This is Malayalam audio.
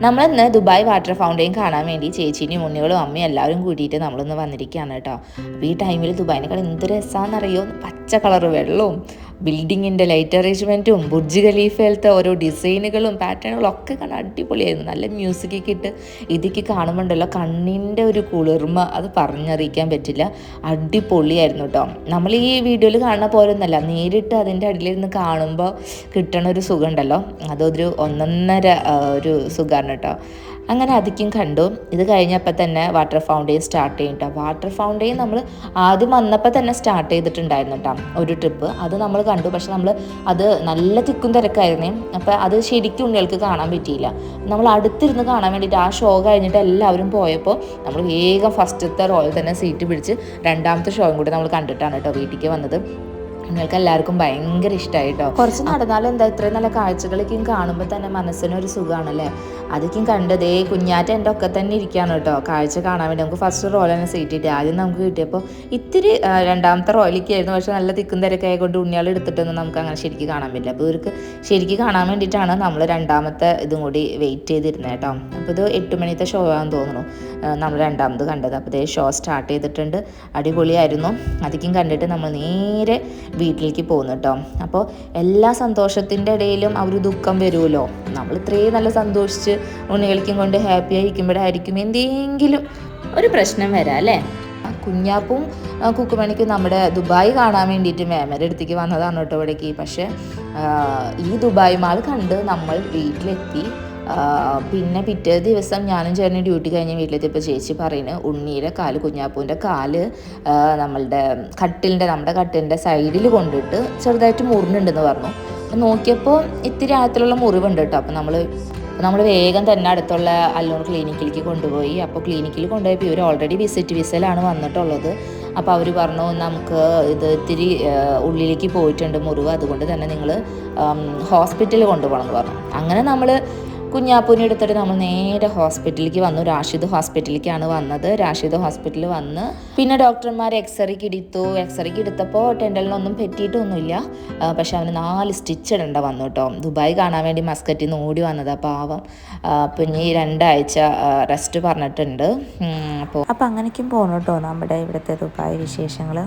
നമ്മളിന്ന് ദുബായ് വാട്ടർ ഫൗണ്ടെയിൻ കാണാൻ വേണ്ടി ചേച്ചീനെയും ഉണ്ണികളും അമ്മയും എല്ലാവരും കൂട്ടിയിട്ട് നമ്മളിന്ന് വന്നിരിക്കുകയാണ് കേട്ടോ. അപ്പോൾ ഈ ടൈമിൽ ദുബായിനേക്കാൾ എന്ത് രസമാണെന്നറിയോ, പച്ച കളർ വെള്ളവും ബിൽഡിങ്ങിൻ്റെ ലൈറ്റ് അറേഞ്ച്മെൻറ്റും ബുർജ് ഖലീഫയിലത്തെ ഓരോ ഡിസൈനുകളും പാറ്റേണുകളും ഒക്കെ കാണാൻ അടിപൊളിയായിരുന്നു. നല്ല മ്യൂസിക്കൊക്കെ ഇട്ട് ഇതൊക്കെ കാണുമ്പോണ്ടല്ലോ കണ്ണിൻ്റെ ഒരു കുളിർമ അത് പറഞ്ഞറിയിക്കാൻ പറ്റില്ല. അടിപൊളിയായിരുന്നു കേട്ടോ. നമ്മൾ ഈ വീഡിയോയിൽ കാണുന്ന പോലെ ഒന്നല്ല, നേരിട്ട് അതിൻ്റെ അടിയിലിരുന്ന് കാണുമ്പോൾ കിട്ടണ ഒരു സുഖം ഉണ്ടല്ലോ, അതൊരു ഒന്നൊന്നര ഒരു സുഖമാണ് കേട്ടോ. അങ്ങനെ അധികം കണ്ടു. ഇത് കഴിഞ്ഞപ്പോൾ തന്നെ വാട്ടർ ഫൗണ്ടെയിൻ സ്റ്റാർട്ട് ചെയ്യും കേട്ടോ. വാട്ടർ ഫൗണ്ടെയിൻ നമ്മൾ ആദ്യം വന്നപ്പോൾ തന്നെ സ്റ്റാർട്ട് ചെയ്തിട്ടുണ്ടായിരുന്നു കേട്ടോ ഒരു ട്രിപ്പ്. അത് നമ്മൾ കണ്ടു. പക്ഷെ നമ്മൾ അത് നല്ല തിക്കും തിരക്കായിരുന്നേ. അപ്പോൾ അത് ശരിക്കും ഉണ്ണികൾക്ക് കാണാൻ പറ്റിയില്ല. നമ്മൾ അടുത്തിരുന്ന് കാണാൻ വേണ്ടിയിട്ട് ആ ഷോ കഴിഞ്ഞിട്ട് എല്ലാവരും പോയപ്പോൾ നമ്മൾ വേഗം ഫസ്റ്റത്തെ റോയിൽ തന്നെ സീറ്റ് പിടിച്ച് രണ്ടാമത്തെ ഷോയും കൂടി നമ്മൾ കണ്ടിട്ടാണ് കേട്ടോ വീട്ടിലേക്ക് വന്നത്. നിങ്ങൾക്ക് എല്ലാവർക്കും ഭയങ്കര ഇഷ്ടമായി കേട്ടോ. കുറച്ച് നടന്നാലും എന്താ ഇത്രയും നല്ല കാഴ്ചകളൊക്കെയും കാണുമ്പോൾ തന്നെ മനസ്സിനൊരു സുഖമാണല്ലേ. അതൊക്കെയും കണ്ടതേ കുഞ്ഞാറ്റ എൻ്റെ ഒക്കെ തന്നെ ഇരിക്കുകയാണ് കേട്ടോ കാഴ്ച കാണാൻ വേണ്ടി. നമുക്ക് ഫസ്റ്റ് റോയിൽ തന്നെ സീറ്റ് കിട്ടി. ആദ്യം നമുക്ക് കിട്ടിയപ്പോൾ ഇത്തിരി രണ്ടാമത്തെ റോയിലേക്കായിരുന്നു. പക്ഷേ നല്ല തിക്കും തിരക്കായതുകൊണ്ട് ഉണ്ണിയാൾ എടുത്തിട്ടൊന്നും നമുക്ക് അങ്ങനെ ശരിക്കും കാണാൻ പറ്റില്ല. അപ്പോൾ ഇവർക്ക് ശരിക്കും കാണാൻ വേണ്ടിയിട്ടാണ് നമ്മൾ രണ്ടാമത്തെ ഇതും കൂടി വെയിറ്റ് ചെയ്തിരുന്നത് കേട്ടോ. അപ്പോൾ ഇത് 8 മണിത്തെ ഷോ ആണെന്ന് തോന്നുന്നു നമ്മൾ രണ്ടാമത് കണ്ടത്. അപ്പോൾ ഇതേ ഷോ സ്റ്റാർട്ട് ചെയ്തിട്ടുണ്ട്. അടിപൊളിയായിരുന്നു. അതൊക്കെയും കണ്ടിട്ട് നമ്മൾ നേരെ വീട്ടിലേക്ക് പോകുന്നു കേട്ടോ. അപ്പോൾ എല്ലാ സന്തോഷത്തിൻ്റെ ഇടയിലും ആ ഒരു ദുഃഖം വരുമല്ലോ. നമ്മൾ ഇത്രയും നല്ല സന്തോഷിച്ച് ഉണ്ണികളിക്കും കൊണ്ട് ഹാപ്പി ആയിരിക്കുമ്പോഴായിരിക്കും എന്തെങ്കിലും ഒരു പ്രശ്നം വരാം അല്ലേ. കുഞ്ഞാപ്പും കുക്കുമണിക്കും നമ്മുടെ ദുബായ് കാണാൻ വേണ്ടിയിട്ട് മേമയുടെ അടുത്തേക്ക് വന്നതാണ് കേട്ടോ ഇവിടേക്ക്. പക്ഷേ ഈ ദുബായ് മാൾ കണ്ട് നമ്മൾ വീട്ടിലെത്തി. പിന്നെ പിറ്റേ ദിവസം ഞാനും ചേട്ടനും ഡ്യൂട്ടി കഴിഞ്ഞ് വീട്ടിലെത്തിയപ്പോൾ ചേച്ചി പറയുന്നത് ഉണ്ണിയുടെ കാല്, കുഞ്ഞാപ്പൂൻ്റെ കാല് നമ്മുടെ കട്ടിലിൻ്റെ സൈഡിൽ കൊണ്ടിട്ട് ചെറുതായിട്ട് മുറിഞ്ഞുണ്ടെന്ന് പറഞ്ഞു. നോക്കിയപ്പോൾ ഇത്തിരി ആഴത്തിലുള്ള മുറിവുണ്ട് കേട്ടോ. അപ്പോൾ നമ്മൾ വേഗം തന്നെ അടുത്തുള്ള അല്ലൂർ ക്ലിനിക്കിലേക്ക് കൊണ്ടുപോയി. അപ്പോൾ ക്ലിനിക്കിൽ കൊണ്ടുപോയപ്പോൾ ഇവർ ഓൾറെഡി വിസിലാണ് വന്നിട്ടുള്ളത്. അപ്പോൾ അവർ പറഞ്ഞു നമുക്ക് ഇത് ഇത്തിരി ഉള്ളിലേക്ക് പോയിട്ടുണ്ട് മുറിവ്, അതുകൊണ്ട് തന്നെ നിങ്ങൾ ഹോസ്പിറ്റലിൽ കൊണ്ടുപോകണം എന്ന് പറഞ്ഞു. അങ്ങനെ നമ്മൾ കുഞ്ഞാപ്പൂനെ എടുത്തിട്ട് നമ്മൾ നേരെ ഹോസ്പിറ്റലിലേക്ക് വന്നു. റാഷിദ് ഹോസ്പിറ്റലിലേക്കാണ് വന്നത്. റാഷിദ് ഹോസ്പിറ്റലിൽ വന്ന് പിന്നെ ഡോക്ടർമാർ എക്സ്റേക്ക് എടുത്തപ്പോൾ ടെൻഡലിനൊന്നും പറ്റിയിട്ടൊന്നുമില്ല. പക്ഷെ അവന് 4 സ്റ്റിച്ച് ഇടേണ്ട വന്നു കേട്ടോ. ദുബായ് കാണാൻ വേണ്ടി മസ്കറ്റിൽ നിന്ന് ഓടി വന്നതാണ് പാവം. പിന്നെ ഈ 2 ആഴ്ച റെസ്റ്റ് പറഞ്ഞിട്ടുണ്ട്. അപ്പോൾ അങ്ങനെയൊക്കെയും പോകണം കേട്ടോ നമ്മുടെ ഇവിടുത്തെ ദുബായ് വിശേഷങ്ങൾ.